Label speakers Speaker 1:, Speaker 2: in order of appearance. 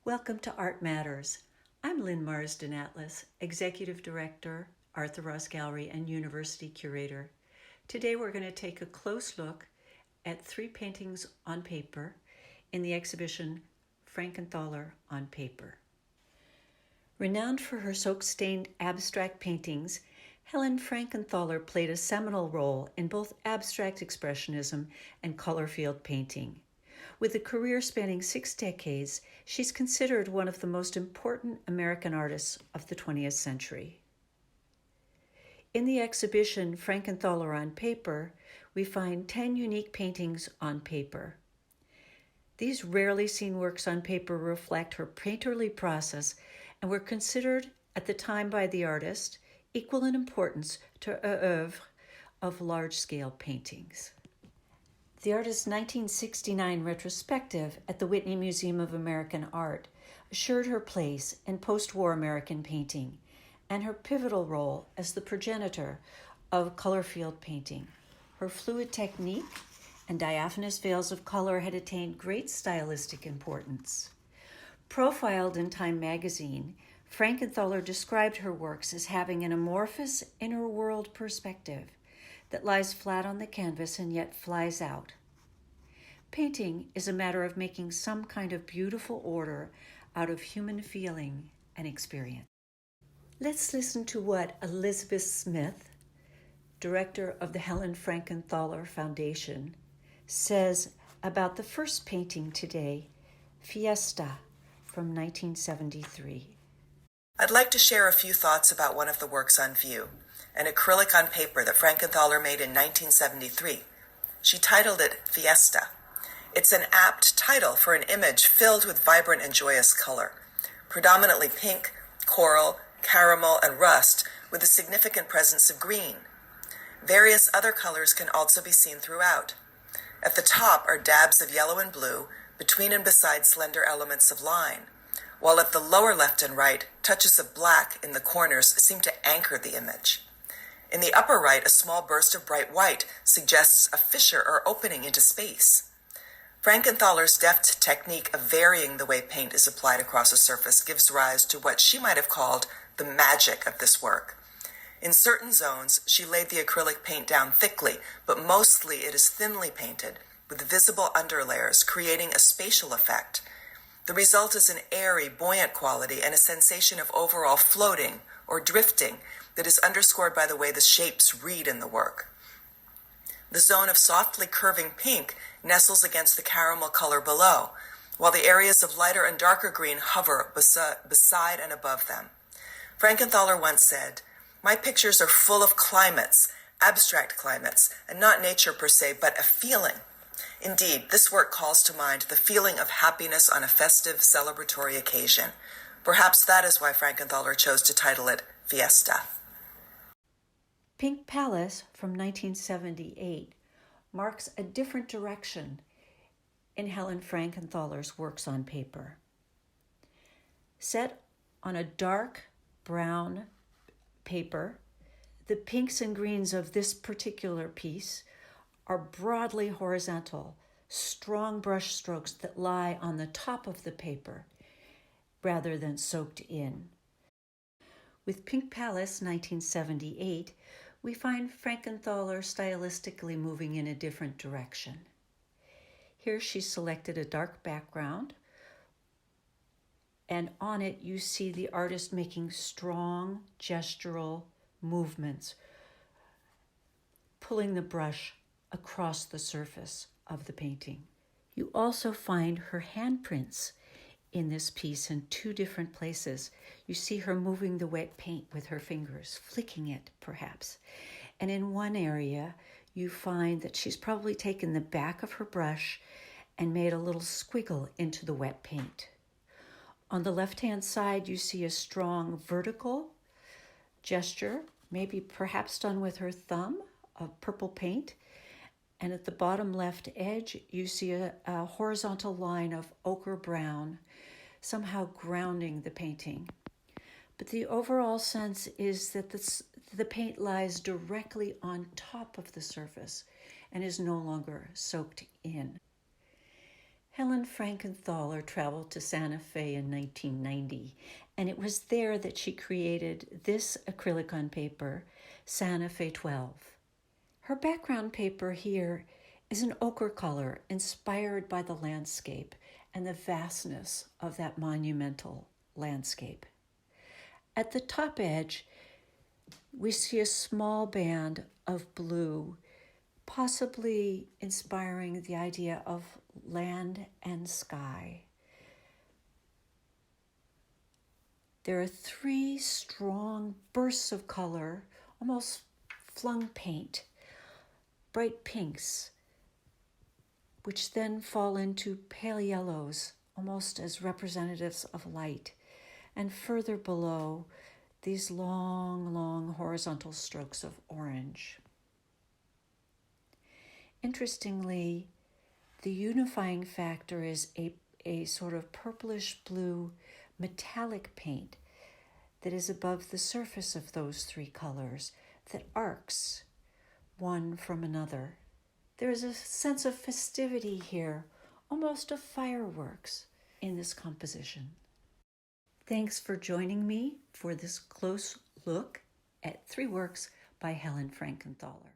Speaker 1: Welcome to Art Matters. I'm Lynn Marsden Atlas, Executive Director, Arthur Ross Gallery and University Curator. Today we're going to take a close look at 3 paintings on paper in the exhibition Frankenthaler on Paper. Renowned for her soak-stained abstract paintings, Helen Frankenthaler played a seminal role in both abstract expressionism and color field painting. With a career spanning 6 decades, she's considered one of the most important American artists of the 20th century. In the exhibition Frankenthaler on Paper, we find 10 unique paintings on paper. These rarely seen works on paper reflect her painterly process and were considered at the time by the artist equal in importance to her oeuvre of large-scale paintings. The artist's 1969 retrospective at the Whitney Museum of American Art assured her place in post-war American painting and her pivotal role as the progenitor of color field painting. Her fluid technique and diaphanous veils of color had attained great stylistic importance. Profiled in Time magazine, Frankenthaler described her works as having an amorphous inner world perspective that lies flat on the canvas and yet flies out. Painting is a matter of making some kind of beautiful order out of human feeling and experience. Let's listen to what Elizabeth Smith, director of the Helen Frankenthaler Foundation, says about the first painting today, Fiesta, from 1973.
Speaker 2: I'd like to share a few thoughts about one of the works on view, an acrylic on paper that Frankenthaler made in 1973. She titled it Fiesta. It's an apt title for an image filled with vibrant and joyous color, predominantly pink, coral, caramel, and rust, with a significant presence of green. Various other colors can also be seen throughout. At the top are dabs of yellow and blue, between and beside slender elements of line, while at the lower left and right, touches of black in the corners seem to anchor the image. In the upper right, a small burst of bright white suggests a fissure or opening into space. Frankenthaler's deft technique of varying the way paint is applied across a surface gives rise to what she might have called the magic of this work. In certain zones, she laid the acrylic paint down thickly, but mostly it is thinly painted, with visible underlayers, creating a spatial effect. The result is an airy, buoyant quality and a sensation of overall floating or drifting that is underscored by the way the shapes read in the work. The zone of softly curving pink nestles against the caramel color below, while the areas of lighter and darker green hover beside and above them. Frankenthaler once said, "My pictures are full of climates, abstract climates, and not nature per se, but a feeling." Indeed, this work calls to mind the feeling of happiness on a festive, celebratory occasion. Perhaps that is why Frankenthaler chose to title it Fiesta.
Speaker 1: Pink Palace from 1978 marks a different direction in Helen Frankenthaler's works on paper. Set on a dark brown paper, the pinks and greens of this particular piece are broadly horizontal, strong brush strokes that lie on the top of the paper rather than soaked in. With Pink Palace 1978, we find Frankenthaler stylistically moving in a different direction. Here she selected a dark background, and on it you see the artist making strong gestural movements, pulling the brush across the surface of the painting. You also find her handprints in this piece in 2 different places. You see her moving the wet paint with her fingers, flicking it perhaps. And in one area, you find that she's probably taken the back of her brush and made a little squiggle into the wet paint. On the left-hand side, you see a strong vertical gesture, maybe perhaps done with her thumb, of purple paint. And at the bottom left edge, you see a horizontal line of ochre brown, somehow grounding the painting. But the overall sense is that the paint lies directly on top of the surface and is no longer soaked in. Helen Frankenthaler traveled to Santa Fe in 1990, and it was there that she created this acrylic on paper, Santa Fe 12. Her background paper here is an ochre color inspired by the landscape and the vastness of that monumental landscape. At the top edge, we see a small band of blue, possibly inspiring the idea of land and sky. There are 3 strong bursts of color, almost flung paint, bright pinks, which then fall into pale yellows, almost as representatives of light. And further below, these long horizontal strokes of orange. Interestingly, the unifying factor is a sort of purplish blue metallic paint that is above the surface of those 3 colors that arcs one from another. There is a sense of festivity here, almost of fireworks in this composition. Thanks for joining me for this close look at 3 works by Helen Frankenthaler.